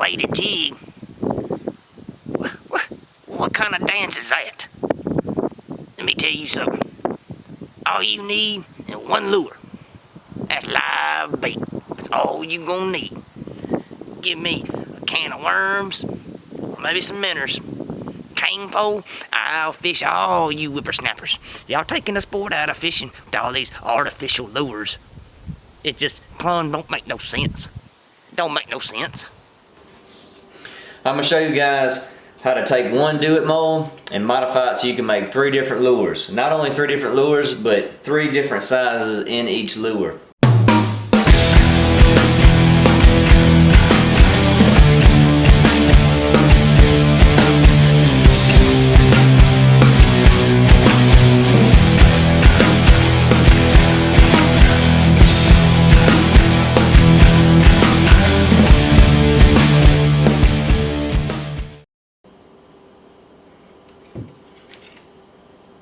bladed jig. What kind of dance is that? Let me tell you something. All you need is one lure. That's live bait. That's all you gonna need. Give me a can of worms, maybe some minnows, cane pole. I'll fish all you whippersnappers. Y'all taking the sport out of fishing with all these artificial lures. It just plumb don't make no sense. Don't make no sense. I'm gonna show you guys how to take one Do It mold and modify it so you can make 3 different lures. Not only 3 different lures, but 3 different sizes in each lure.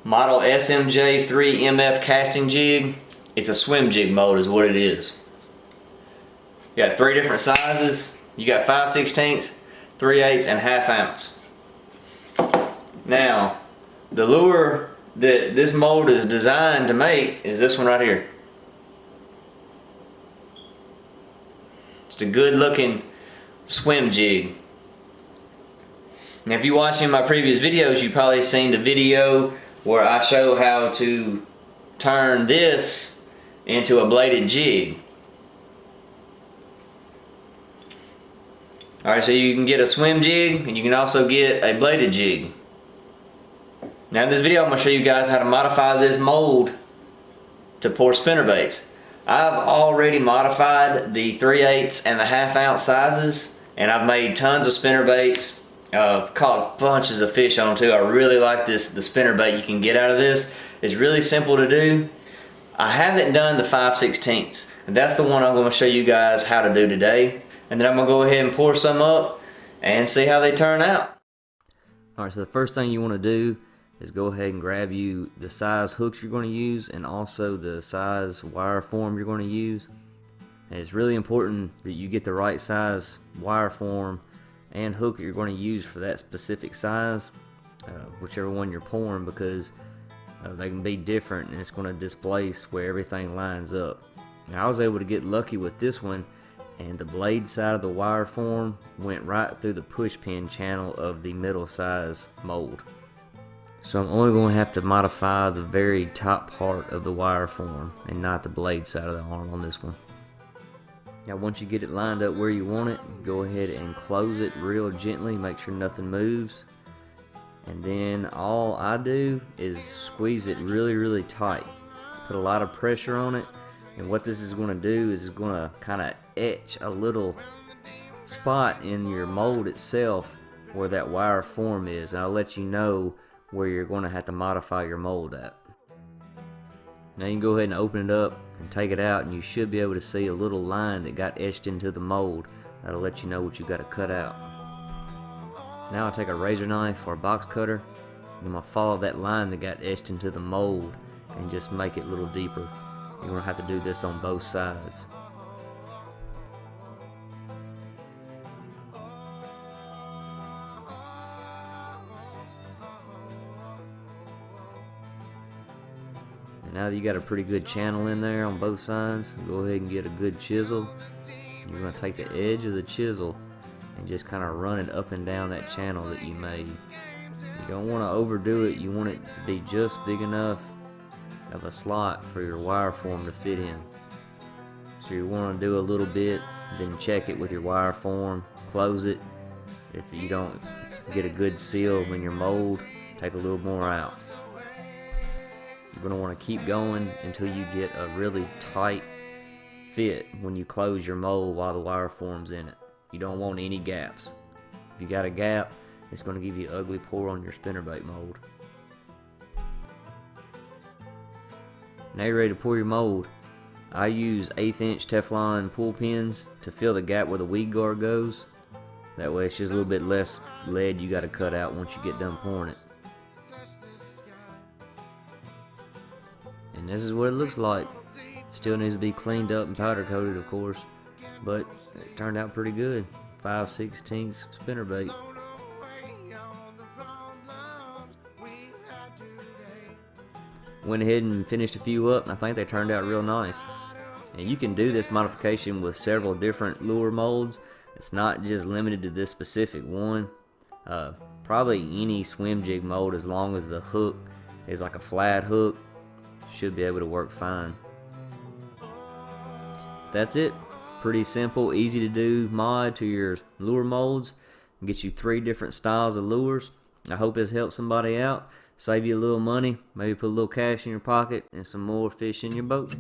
Model SMJ 3MF casting jig. It's a swim jig mold is what it is. You got 3 different sizes. You got 5/16, 3/8, and 1/2 ounce. Now, the lure that this mold is designed to make is this one right here. It's a good looking swim jig. Now if you watch in my previous videos, you've probably seen the video where I show how to turn this into a bladed jig. Alright, so you can get a swim jig and you can also get a bladed jig. Now in this video I'm going to show you guys how to modify this mold to pour spinnerbaits. I've already modified the 3/8 and the 1/2 ounce sizes, and I've made tons of spinnerbaits. Caught bunches of fish on too. I really like the spinnerbait you can get out of this. It's really simple to do. I haven't done the 5/16, and that's the one I'm going to show you guys how to do today. And then I'm going to go ahead and pour some up and see how they turn out. Alright, so the first thing you want to do is go ahead and grab you the size hooks you're going to use and also the size wire form you're going to use. And it's really important that you get the right size wire form and hook that you're going to use for that specific size, whichever one you're pouring, because they can be different and it's going to displace where everything lines up. Now I was able to get lucky with this one, and the blade side of the wire form went right through the push pin channel of the middle size mold. So I'm only going to have to modify the very top part of the wire form and not the blade side of the arm on this one. Now once you get it lined up where you want it, go ahead and close it real gently, make sure nothing moves. And then all I do is squeeze it really tight. Put a lot of pressure on it, and what this is going to do is it's going to kind of etch a little spot in your mold itself where that wire form is, and I'll let you know where you're going to have to modify your mold at. Now you can go ahead and open it up and take it out, and you should be able to see a little line that got etched into the mold. That'll let you know what you got to cut out. Now I'll take a razor knife or a box cutter, and I'm going to follow that line that got etched into the mold and just make it a little deeper. You're going to have to do this on both sides. And now that you got a pretty good channel in there on both sides, go ahead and get a good chisel. You're going to take the edge of the chisel and just kind of run it up and down that channel that you made. You don't want to overdo it. You want it to be just big enough of a slot for your wire form to fit in. So you want to do a little bit, then check it with your wire form, close it. If you don't get a good seal in your mold, take a little more out. You're going to want to keep going until you get a really tight fit when you close your mold while the wire form's in it. You don't want any gaps. If you got a gap, it's going to give you an ugly pour on your spinnerbait mold. Now you're ready to pour your mold. I use 1/8 inch Teflon pull pins to fill the gap where the weed guard goes. That way it's just a little bit less lead you got to cut out once you get done pouring it. And this is what it looks like. Still needs to be cleaned up and powder coated, of course, but it turned out pretty good. 5/16 spinnerbait. Went ahead and finished a few up, and I think they turned out real nice. And you can do this modification with several different lure molds. It's not just limited to this specific one. Probably any swim jig mold, as long as the hook is like a flat hook, should be able to work fine. That's it. Pretty simple, easy to do mod to your lure molds. Get you 3 different styles of lures. I hope this helps somebody out. Save you a little money, maybe put a little cash in your pocket and some more fish in your boat.